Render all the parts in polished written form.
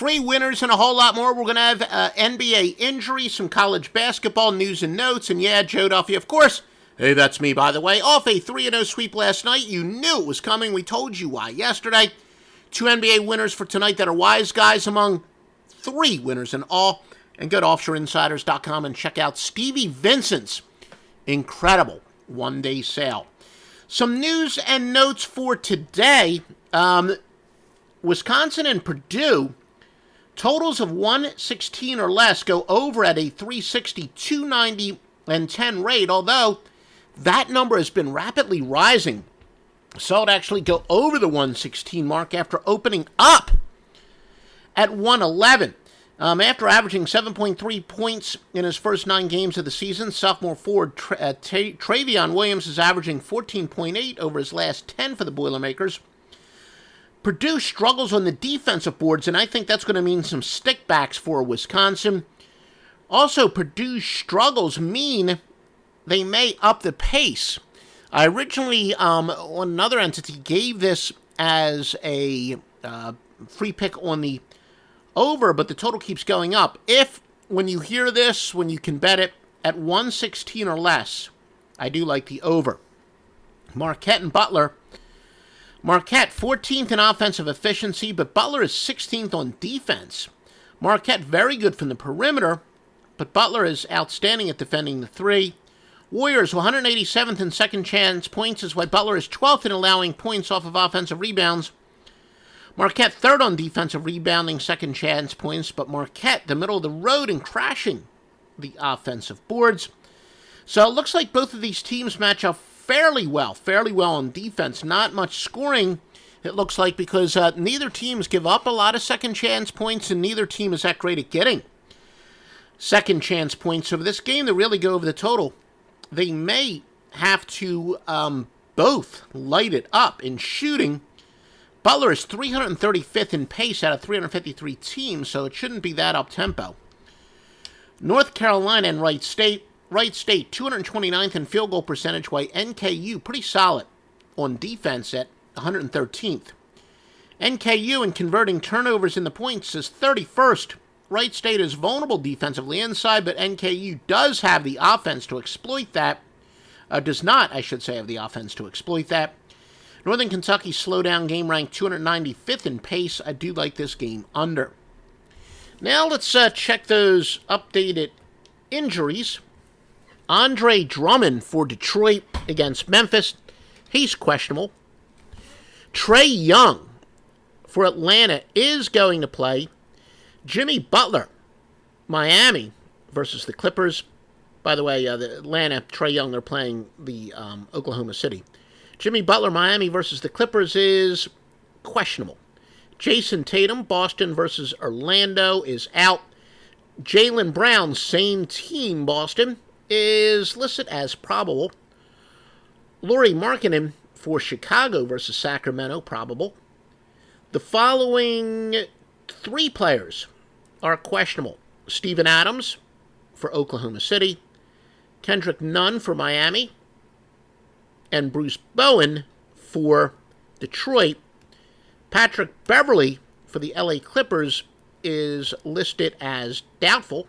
free winners, and a whole lot more. We're going to have NBA injuries, some college basketball news and notes, and yeah, Joe Duffy, of course. Hey, that's me, by the way. Off a 3-0 sweep last night. You knew it was coming. We told you why yesterday. 2 NBA winners for tonight that are wise guys, among 3 winners in all. And go to offshoreinsiders.com and check out Stevie Vincent's incredible one-day sale. Some news and notes for today. Wisconsin and Purdue, totals of 116 or less go over at a 360, 290, and 10 rate, although that number has been rapidly rising. Saw it actually go over the 116 mark after opening up at 111. After averaging 7.3 points in his first 9 games of the season, sophomore forward Travion Williams is averaging 14.8 over his last 10 for the Boilermakers. Purdue struggles on the defensive boards, and I think that's going to mean some stickbacks for Wisconsin. Also, Purdue's struggles mean they may up the pace. I originally, on another entity, gave this as a free pick on the over, but the total keeps going up. If, when you hear this, when you can bet it at 116 or less, I do like the over. Marquette and Butler. Marquette 14th in offensive efficiency, but Butler is 16th on defense. Marquette very good from the perimeter, but Butler is outstanding at defending the 3. Warriors 187th in second chance points is why Butler is 12th in allowing points off of offensive rebounds. Marquette 3rd on defensive rebounding, second chance points, but Marquette the middle of the road in crashing the offensive boards. So it looks like both of these teams match up fairly well on defense. Not much scoring, it looks like, because neither teams give up a lot of second chance points, and neither team is that great at getting second chance points. So for this game to really go over the total, they may have to both light it up in shooting. Butler is 335th in pace out of 353 teams, so it shouldn't be that up-tempo. North Carolina and Wright State 229th in field goal percentage, while NKU pretty solid on defense at 113th. NKU in converting turnovers in the points is 31st. Wright State is vulnerable defensively inside, but NKU does have the offense to exploit that. Does not, I should say, have the offense to exploit that. Northern Kentucky slowdown game ranked 295th in pace. I do like this game under. Now let's check those updated injuries. Andre Drummond for Detroit against Memphis. He's questionable. Trae Young for Atlanta is going to play. Jimmy Butler, Miami versus the Clippers. By the way, the Atlanta, Trae Young, they're playing the Oklahoma City. Jimmy Butler, Miami versus the Clippers is questionable. Jason Tatum, Boston versus Orlando is out. Jaylen Brown, same team, Boston, is listed as probable. Lauri Markkanen for Chicago versus Sacramento, probable. The following 3 players are questionable. Steven Adams for Oklahoma City, Kendrick Nunn for Miami, and Bruce Bowen for Detroit. Patrick Beverley for the LA Clippers is listed as doubtful.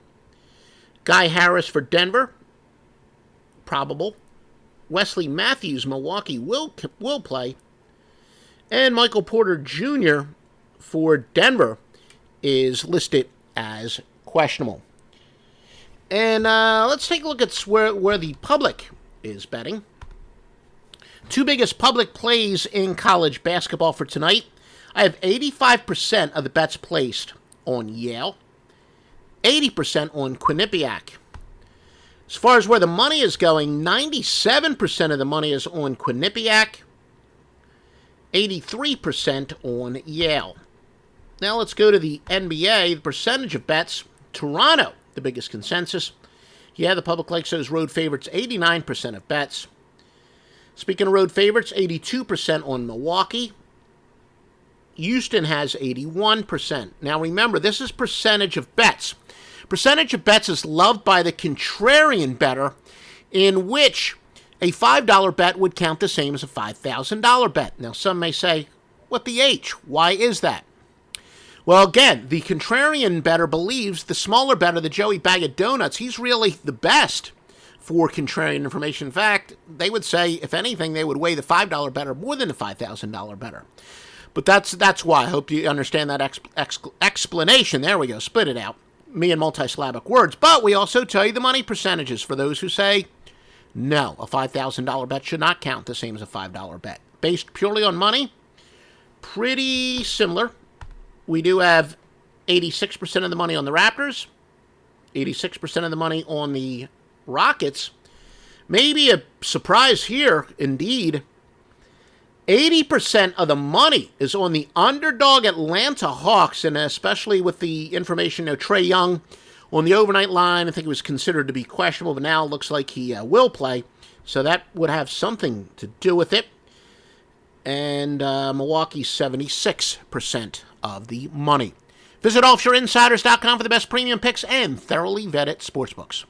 Guy Harris for Denver, probable. Wesley Matthews, Milwaukee, will play. And Michael Porter Jr. for Denver is listed as questionable. And let's take a look at where the public is betting. 2 biggest public plays in college basketball for tonight. I have 85% of the bets placed on Yale, 80% on Quinnipiac. As far as where the money is going, 97% of the money is on Quinnipiac, 83% on Yale. Now let's go to the NBA. The percentage of bets, Toronto, the biggest consensus. Yeah, the public likes those road favorites, 89% of bets. Speaking of road favorites, 82% on Milwaukee. Houston has 81%. Now remember, this is percentage of bets. Percentage of bets is loved by the contrarian bettor, in which a $5 bet would count the same as a $5,000 bet. Now some may say, what the H? Why is that? Well, again, the contrarian bettor believes the smaller bettor, the Joey Bag of Donuts, he's really the best for contrarian information. In fact, they would say, if anything, they would weigh the $5 bettor more than the $5,000 bettor. But that's why. I hope you understand that explanation. There we go. Split it out. Me and multisyllabic words. But we also tell you the money percentages for those who say, no, a $5,000 bet should not count the same as a $5 bet. Based purely on money, pretty similar. We do have 86% of the money on the Raptors, 86% of the money on the Rockets. Maybe a surprise here, indeed. 80% of the money is on the underdog Atlanta Hawks, and especially with the information of Trae Young on the overnight line. I think it was considered to be questionable, but now it looks like he will play. So that would have something to do with it. And Milwaukee, 76% of the money. Visit offshoreinsiders.com for the best premium picks and thoroughly vetted sportsbooks.